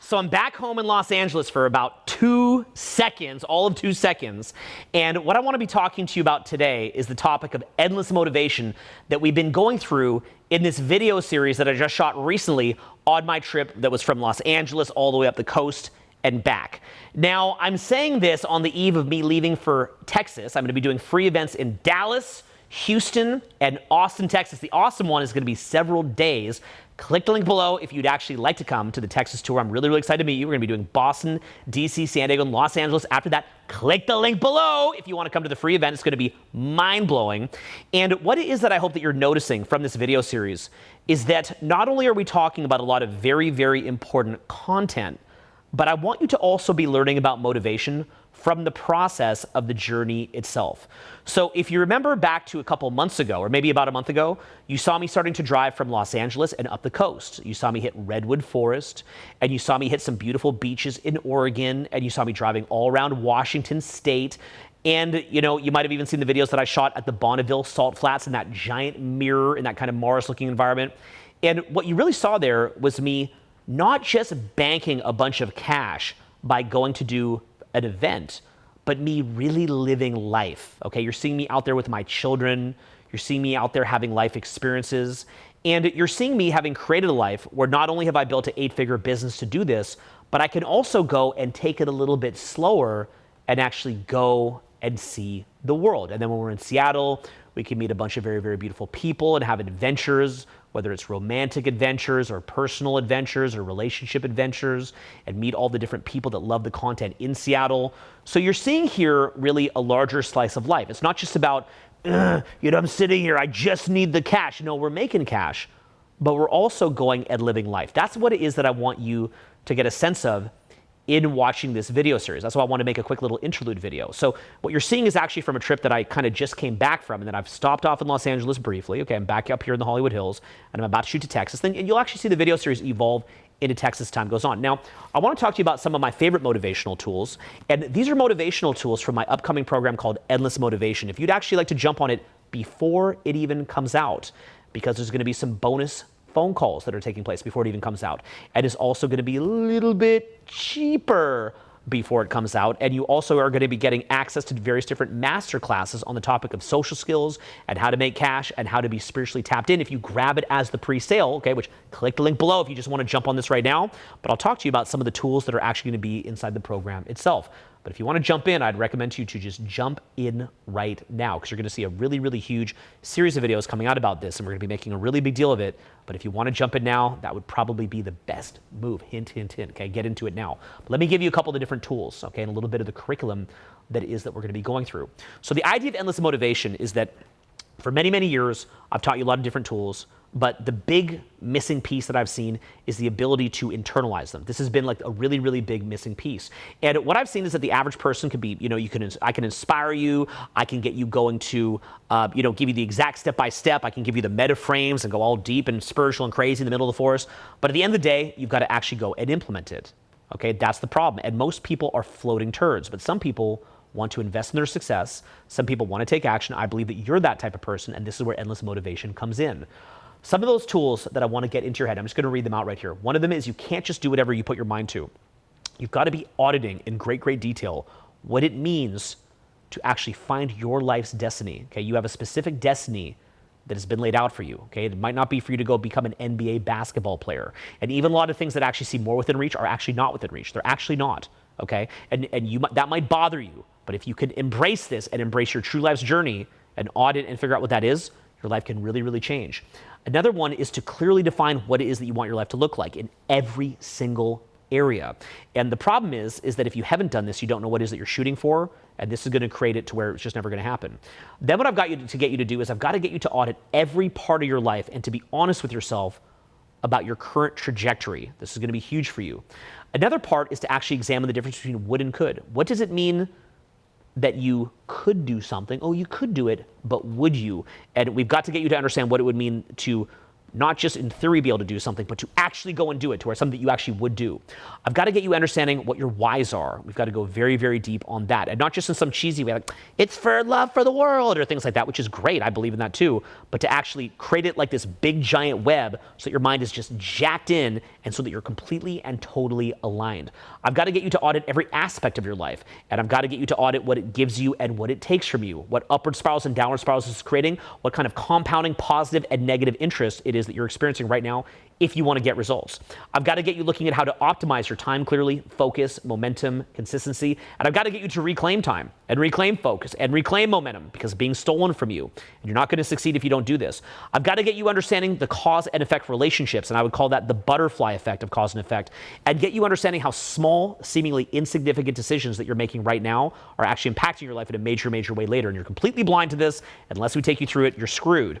So I'm back home in Los Angeles for about 2 seconds, all of 2 seconds. And what I want to be talking to you about today is the topic of endless motivation that we've been going through in this video series that I just shot recently on my trip that was from Los Angeles all the way up the coast and back. Now, I'm saying this on the eve of me leaving for Texas. I'm going to be doing free events in Dallas, Houston, and Austin, Texas. The awesome one is going to be several days. Click the link below if you'd actually like to come to the Texas tour. I'm really, really excited to meet you. We're going to be doing Boston, DC, San Diego, and Los Angeles. After that, click the link below if you want to come to the free event. It's going to be mind-blowing. And what it is that I hope that you're noticing from this video series is that not only are we talking about a lot of very, very important content, but I want you to also be learning about motivation from the process of the journey itself. So if you remember back to a couple months ago, or maybe about a month ago, you saw me starting to drive from Los Angeles and up the coast. You saw me hit Redwood Forest, and you saw me hit some beautiful beaches in Oregon, and you saw me driving all around Washington State. And, you know, you might have even seen the videos that I shot at the Bonneville Salt Flats in that giant mirror in that kind of Mars-looking environment. And what you really saw there was me not just banking a bunch of cash by going to do an event, but me really living life. Okay, you're seeing me out there with my children, you're seeing me out there having life experiences, and you're seeing me having created a life where not only have I built an 8-figure business to do this, but I can also go and take it a little bit slower and actually go and see the world. And then when we're in Seattle, we can meet a bunch of very, very beautiful people and have adventures, whether it's romantic adventures or personal adventures or relationship adventures, and meet all the different people that love the content in Seattle. So you're seeing here really a larger slice of life. It's not just about, I'm sitting here, I just need the cash. No, we're making cash, but we're also going and living life. That's what it is that I want you to get a sense of in watching this video series. That's why I want to make a quick little interlude video. So what you're seeing is actually from a trip that I kind of just came back from, and then I've stopped off in Los Angeles briefly. Okay, I'm back up here in the Hollywood Hills, and I'm about to shoot to Texas. And you'll actually see the video series evolve into Texas as time goes on. Now, I want to talk to you about some of my favorite motivational tools, and these are motivational tools from my upcoming program called Endless Motivation. If you'd actually like to jump on it before it even comes out, because there's going to be some bonus phone calls that are taking place before it even comes out. And it's also going to be a little bit cheaper before it comes out. And you also are going to be getting access to various different master classes on the topic of social skills and how to make cash and how to be spiritually tapped in if you grab it as the pre-sale, okay, which click the link below if you just want to jump on this right now. But I'll talk to you about some of the tools that are actually going to be inside the program itself. But if you want to jump in, I'd recommend you to just jump in right now, because you're going to see a really, really huge series of videos coming out about this, and we're going to be making a really big deal of it. But if you want to jump in now, that would probably be the best move. Hint, hint, hint. Okay, get into it now. But let me give you a couple of the different tools, okay, and a little bit of the curriculum that we're going to be going through. So the idea of endless motivation is that for many, many years, I've taught you a lot of different tools, but the big missing piece that I've seen is the ability to internalize them. This has been like a really, really big missing piece. And what I've seen is that the average person could be, I can inspire you, I can get you going to, give you the exact step-by-step, I can give you the meta frames and go all deep and spiritual and crazy in the middle of the forest. But at the end of the day, you've got to actually go and implement it. Okay, that's the problem. And most people are floating turds, but some people want to invest in their success. Some people want to take action. I believe that you're that type of person, and this is where endless motivation comes in. Some of those tools that I want to get into your head, I'm just going to read them out right here. One of them is you can't just do whatever you put your mind to. You've got to be auditing in great, great detail what it means to actually find your life's destiny. Okay, you have a specific destiny that has been laid out for you. Okay, it might not be for you to go become an NBA basketball player. And even a lot of things that actually seem more within reach are actually not within reach. They're actually not. Okay, and that might bother you. But if you can embrace this and embrace your true life's journey and audit and figure out what that is, your life can really, really change. Another one is to clearly define what it is that you want your life to look like in every single area. And the problem is that if you haven't done this, you don't know what it is that you're shooting for, and this is going to create it to where it's just never going to happen. Then what I've got to get you to do is I've got to get you to audit every part of your life and to be honest with yourself about your current trajectory. This is going to be huge for you. Another part is to actually examine the difference between would and could. What does it mean that you could do something? Oh, you could do it, but would you? And we've got to get you to understand what it would mean to not just in theory be able to do something, but to actually go and do it, to where something that you actually would do. I've got to get you understanding what your whys are. We've got to go very, very deep on that. And not just in some cheesy way, like, it's for love for the world or things like that, which is great. I believe in that too. But to actually create it like this big giant web so that your mind is just jacked in and so that you're completely and totally aligned. I've got to get you to audit every aspect of your life. And I've got to get you to audit what it gives you and what it takes from you, what upward spirals and downward spirals is creating, what kind of compounding positive and negative interest it is that you're experiencing right now if you want to get results. I've got to get you looking at how to optimize your time clearly, focus, momentum, consistency, and I've got to get you to reclaim time and reclaim focus and reclaim momentum because it's being stolen from you. And you're not going to succeed if you don't do this. I've got to get you understanding the cause and effect relationships, and I would call that the butterfly effect of cause and effect, and get you understanding how small, seemingly insignificant decisions that you're making right now are actually impacting your life in a major, major way later. And you're completely blind to this. Unless we take you through it, you're screwed.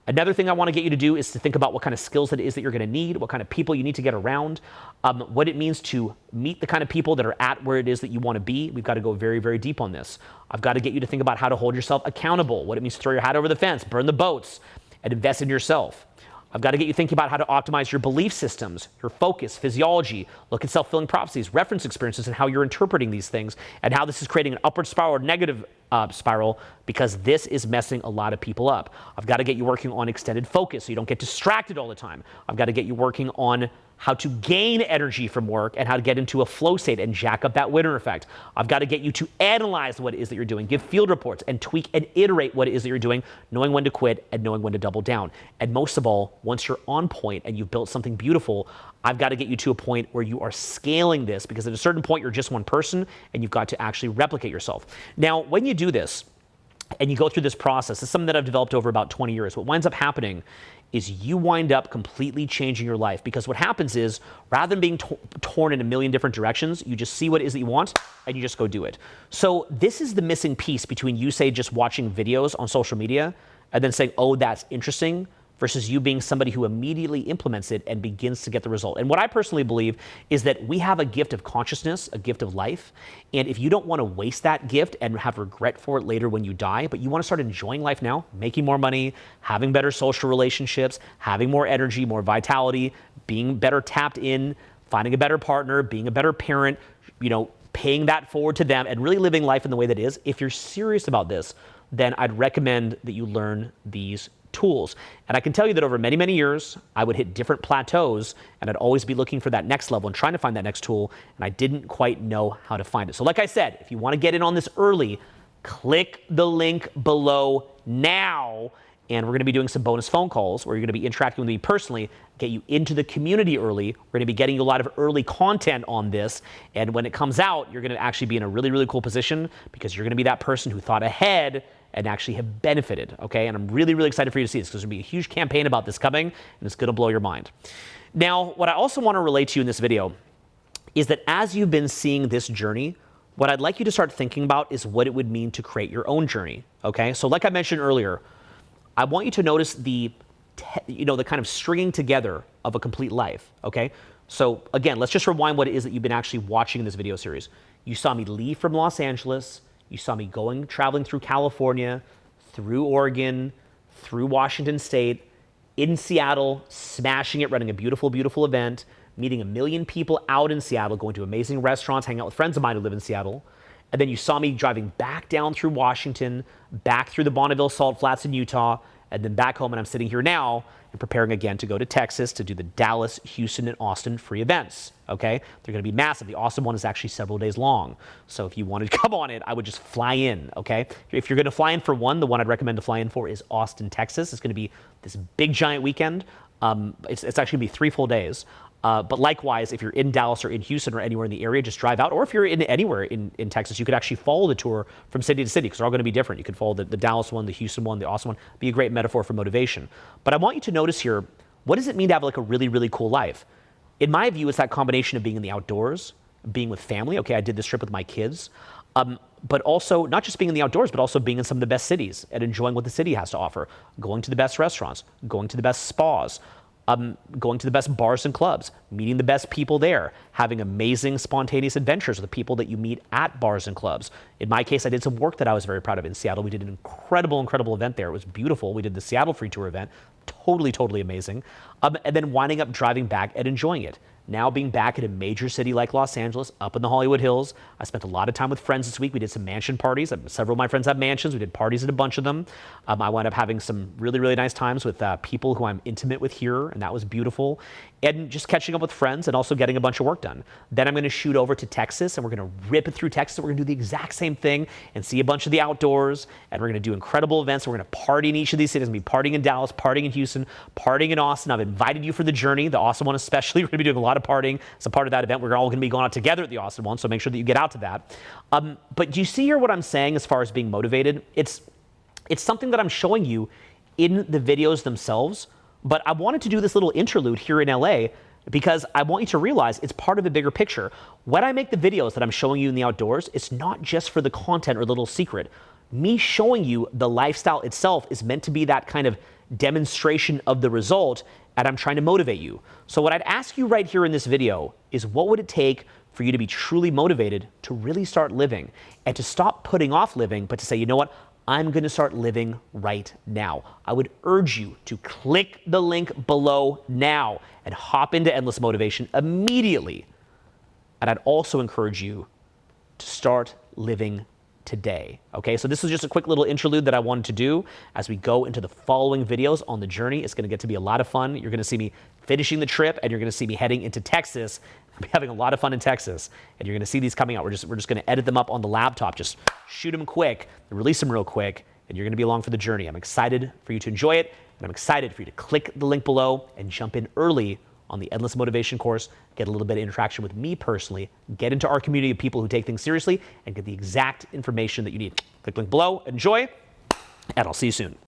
Another thing I want to get you to do is to think about what kind of skills that it is that you're going to need, what kind of people you need to get around, what it means to meet the kind of people that are at where it is that you want to be. We've got to go very, very deep on this. I've got to get you to think about how to hold yourself accountable, what it means to throw your hat over the fence, burn the boats, and invest in yourself. I've got to get you thinking about how to optimize your belief systems, your focus, physiology, look at self-fulfilling prophecies, reference experiences, and how you're interpreting these things, and how this is creating an upward spiral or negative spiral, because this is messing a lot of people up. I've got to get you working on extended focus so you don't get distracted all the time. I've got to get you working on how to gain energy from work and how to get into a flow state and jack up that winner effect. I've got to get you to analyze what it is that you're doing, give field reports, and tweak and iterate what it is that you're doing, knowing when to quit and knowing when to double down. And most of all, once you're on point and you've built something beautiful, I've got to get you to a point where you are scaling this, because at a certain point, you're just one person and you've got to actually replicate yourself. Now, when you do this and you go through this process, it's something that I've developed over about 20 years. What winds up happening is you wind up completely changing your life, because what happens is, rather than being torn in a million different directions, you just see what it is that you want and you just go do it. So this is the missing piece between you, say, just watching videos on social media and then saying, oh, that's interesting, versus you being somebody who immediately implements it and begins to get the result. And what I personally believe is that we have a gift of consciousness, a gift of life. And if you don't want to waste that gift and have regret for it later when you die, but you want to start enjoying life now, making more money, having better social relationships, having more energy, more vitality, being better tapped in, finding a better partner, being a better parent, paying that forward to them and really living life in the way that is, if you're serious about this, then I'd recommend that you learn these tools. And I can tell you that over many, many years, I would hit different plateaus and I'd always be looking for that next level and trying to find that next tool, and I didn't quite know how to find it. So like I said, if you want to get in on this early, click the link below now, and we're going to be doing some bonus phone calls where you're going to be interacting with me personally, get you into the community early. We're going to be getting you a lot of early content on this, and when it comes out, you're going to actually be in a really, really cool position, because you're going to be that person who thought ahead and actually have benefited, okay? And I'm really, really excited for you to see this, because there's going to be a huge campaign about this coming, and it's going to blow your mind. Now, what I also want to relate to you in this video is that as you've been seeing this journey, what I'd like you to start thinking about is what it would mean to create your own journey, okay? So like I mentioned earlier, I want you to notice the kind of stringing together of a complete life, okay? So again, let's just rewind what it is that you've been actually watching in this video series. You saw me leave from Los Angeles. You saw me traveling through California, through Oregon, through Washington State, in Seattle, smashing it, running a beautiful, beautiful event, meeting 1 million people out in Seattle, going to amazing restaurants, hanging out with friends of mine who live in Seattle. And then you saw me driving back down through Washington, back through the Bonneville Salt Flats in Utah, and then back home, and I'm sitting here now and preparing again to go to Texas to do the Dallas, Houston, and Austin free events, okay? They're going to be massive. The Austin one is actually several days long. So if you wanted to come on it, I would just fly in, okay? If you're going to fly in for one, the one I'd recommend to fly in for is Austin, Texas. It's going to be this big, giant weekend. It's actually going to be 3 full days. But likewise, if you're in Dallas or in Houston or anywhere in the area, just drive out. Or if you're anywhere in Texas, you could actually follow the tour from city to city, because they're all going to be different. You could follow the Dallas one, the Houston one, the Austin one. Be a great metaphor for motivation. But I want you to notice here, what does it mean to have like a really, really cool life? In my view, it's that combination of being in the outdoors, being with family. Okay, I did this trip with my kids. But also not just being in the outdoors, but also being in some of the best cities and enjoying what the city has to offer. Going to the best restaurants, going to the best spas, going to the best bars and clubs, meeting the best people there, having amazing spontaneous adventures with the people that you meet at bars and clubs. In my case, I did some work that I was very proud of in Seattle. We did an incredible, incredible event there. It was beautiful. We did the Seattle Free Tour event. totally amazing. And then winding up driving back and enjoying it. Now being back in a major city like Los Angeles, up in the Hollywood Hills. I spent a lot of time with friends this week. We did some mansion parties. Several of my friends have mansions. We did parties at a bunch of them. I wound up having some really nice times with people who I'm intimate with here, and that was beautiful. And just catching up with friends and also getting a bunch of work done. Then I'm going to shoot over to Texas, and we're going to rip it through Texas. We're going to do the exact same thing and see a bunch of the outdoors, and we're going to do incredible events. We're going to party in each of these cities. We're going to be partying in Dallas, partying in Houston, partying in Austin. I've invited you for the journey, the Austin one especially. We're going to be doing a lot of partying. It's a part of that event. We're all going to be going out together at the Austin one, so make sure that you get out to that. But do you see here what I'm saying as far as being motivated? It's something that I'm showing you in the videos themselves, but I wanted to do this little interlude here in LA because I want you to realize it's part of a bigger picture. When I make the videos that I'm showing you in the outdoors, it's not just for the content or little secret. Me showing you the lifestyle itself is meant to be that kind of demonstration of the result, and I'm trying to motivate you. So what I'd ask you right here in this video is, what would it take for you to be truly motivated to really start living and to stop putting off living, but to say, you know what? I'm going to start living right now. I would urge you to click the link below now and hop into Endless Motivation immediately. And I'd also encourage you to start living today. Okay, so this is just a quick little interlude that I wanted to do as we go into the following videos on the journey. It's going to get to be a lot of fun. You're going to see me finishing the trip, and you're going to see me heading into Texas. I'll be having a lot of fun in Texas, and you're going to see these coming out. We're just going to edit them up on the laptop, just shoot them quick, and release them real quick, and you're going to be along for the journey. I'm excited for you to enjoy it, and I'm excited for you to click the link below and jump in early on the Endless Motivation course, get a little bit of interaction with me personally, get into our community of people who take things seriously, and get the exact information that you need. Click the link below, enjoy, and I'll see you soon.